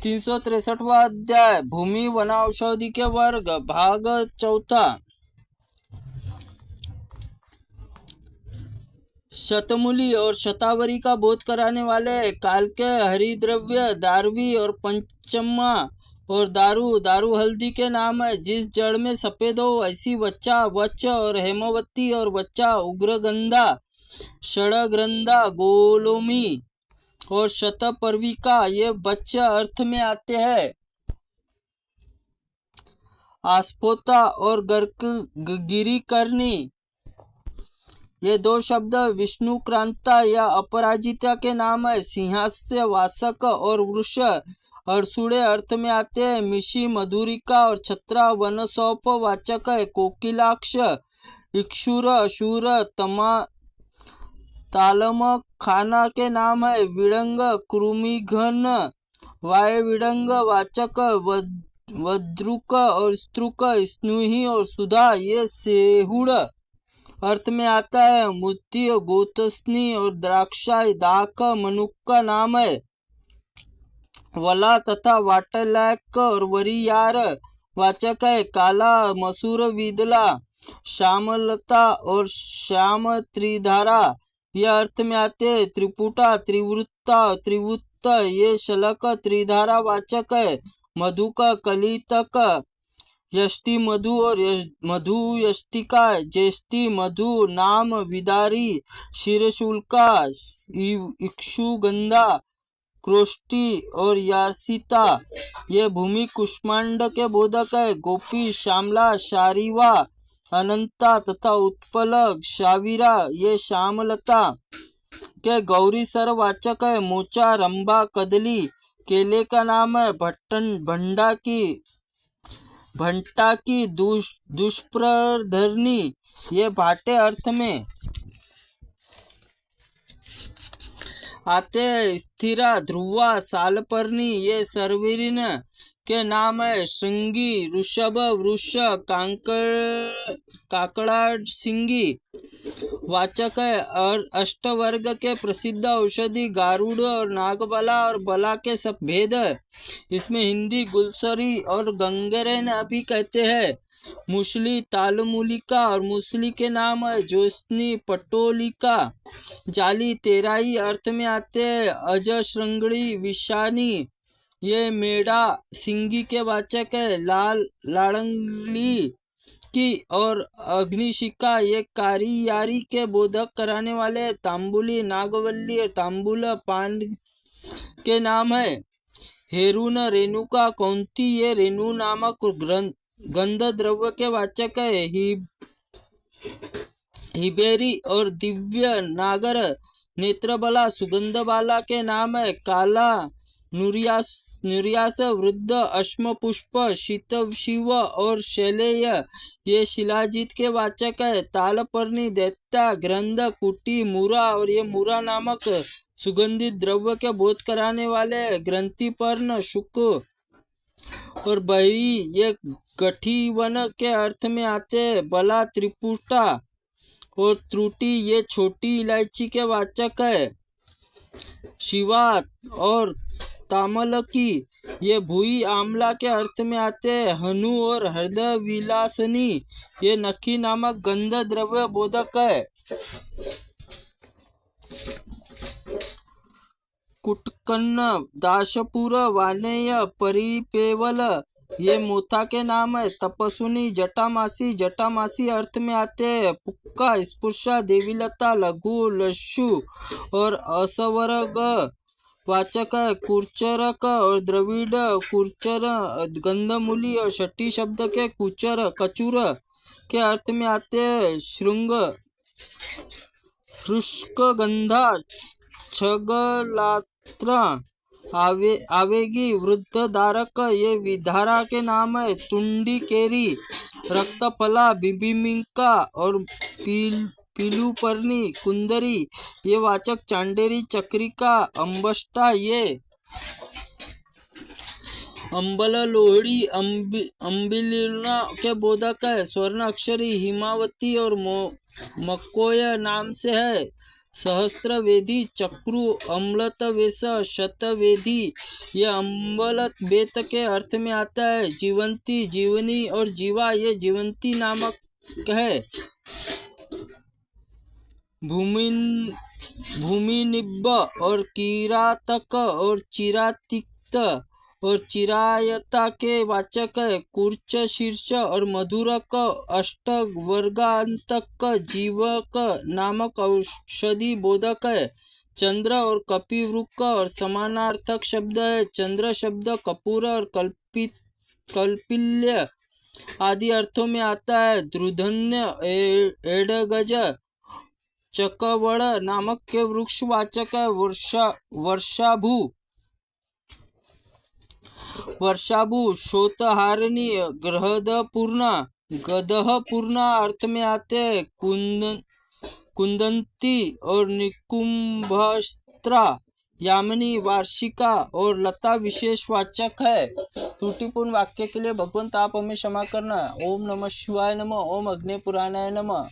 363वां अध्याय भूमि वनौषधि के वर्ग भाग चौथा। शतमूली और शतावरी का बोध कराने वाले काल के हरिद्रव्य दारवी और पंचमा और दारू हल्दी के नाम है। जिस जड़ में सफेद हो ऐसी वच्चा वच्च और हेमवती और वच्चा उग्रगंधा षडग्रंथा गोलोमी और शतपर्विका ये बच्च अर्थ में आते हैं। आस्पोता और गिरिकर्णी ये दो शब्द विष्णु क्रांता या अपराजिता के नाम है। सिंहास्य वासक और वृष अरसुड़े अर्थ में आते हैं। मिशी मधुरिका और छत्रा वनसौप वाचक है। कोकिलाक्ष इक्षुर अशूर तालम खाना के नाम है। विडंग कृमिघन वाय विडंग वाचक वद्रुक और स्त्रुक स्नुही और सुधा ये सेहुड़ अर्थ में आता है। मुत्ती गोतस्नी और द्राक्षाई दाक मनुक का नाम है। वला तथा वाटलैक और वरियार वाचक है। काला मसूर विदला श्यामलता और श्याम त्रिधारा ये अर्थ में आते हैं। त्रिपुटा त्रिवृत्ता त्रिवृत्त ये शलक त्रिधारा वाचक है। मधुक कलितक यष्टि मधु और मधु यष्टिका ज्येष्टि मधु नाम विदारी शिरशुल्का इक्षुगंधा क्रोष्टि और यासिता ये भूमि कुष्मांड के बोधक है। गोपी श्यामला शारीवा अनंता तथा उत्पल शावीरा ये श्यामलता के गौरी सर वाचक है। मोचा रंभा कदली केले का नाम है। भंटा की दुष्प्रधरनी ये भाटे अर्थ में आते। स्थिरा ध्रुवा सालपर्णी ये सर्वरीन के नाम है। श्रृंगी ऋषभ वृष काकड़ा सिंगी वाचक है। और अष्टवर्ग के प्रसिद्ध औषधि गारुड़ और नागबला और बला के सब भेद है। इसमें हिंदी गुलसरी और गंगरेन भी कहते हैं। मुसली तालमूलिका और मूसली के नाम है। ज्योत्सनी पटोलिका जाली तेराई अर्थ में आते हैं। अज श्रृंगड़ी विषानी ये मेढ़ा सिंगी के वाचक है। लाड़ंगली की और अग्निशिका ये कारी यारी के बोधक कराने वाले। तांबुली नागवल्ली और तांबुल पान के नाम है। हेरुन रेणुका कौंती ये रेणु नामक गंध द्रव्य के वाचक है। हिबेरी और दिव्य नागर नेत्रबला सुगंध बाला के नाम है। काला नुरियास वृद्ध अश्म पुष्प शीत शिव और शैलेय ये शिलाजीत के वाचक है। तालपर्णी दैत्या ग्रंथ कुटी मुरा और ये मुरा नामक सुगंधित द्रव्य के बोध कराने वाले। ग्रंथि पर्ण शुक और बही ये गठीवन के अर्थ में आते। बला त्रिपुटा और त्रुटि ये छोटी इलायची के वाचक है। शिवा और तामलकी ये भूई आमला के अर्थ में आते। हनु और हृदय विलासनी ये नखी नामक गंध द्रव्य बोधक है। कुटकन्न दाशपुर वानेय परिपेवल ये मोथा के नाम है। तपस्विनी जटामासी अर्थ में आते हैं। पुक्का स्पुषा देवीलता लघु लशु और असवर्ग वाचक है। कुर्चरक और द्रविड़ कुर्चर गंधमूली और छठी शब्द के कचूर के अर्थ में आते हैं। श्रृंग शुष्क गंधा छगलात्र आवेगी वृद्ध धारक ये विधारा के नाम है। तुंडी केरी रक्तफला बिबिमिंका और पीलूपर्णी कुंदरी ये वाचक चांडेरी चक्रिका अंबष्टा ये अंबल लोहड़ी अम्बिलिना के बोधक है। स्वर्ण अक्षरी हिमावती और मकोय नाम से है। सहस्त्रवेदी, चक्रु, अम्लत वेश, शतवेदी, ये अम्बलत बेत के अर्थ में आता है। जीवंती, जीवनी और जीवा ये जीवंती नामक है। भूमिनिब्ब और किरातक और चिरातिक्त और चिरायता के वाचक है। कूर्च, शीर्ष और मधुरक, अष्ट वर्गांतक, जीवक नामक औषधि बोधक है। चंद्र और कपिवृक और समानार्थक शब्द है। चंद्र शब्द कपूर और कल्पिल्य आदि अर्थों में आता है। द्रुधन्य, एडगज, चकवड़ नामक के वृक्ष वाचक है। वर्षाभु, शोतहारिणी, गदहपूर्ण अर्थ में आते हैं। कुंदंती और निकुंभस्त्रा, यामिनी, वार्षिका और लता विशेष वाचक है। त्रुटिपूर्ण वाक्य के लिए भगवंत आप हमें क्षमा करना। ओम नमः शिवाय नमः। ओम अग्नि पुराणाय नमः।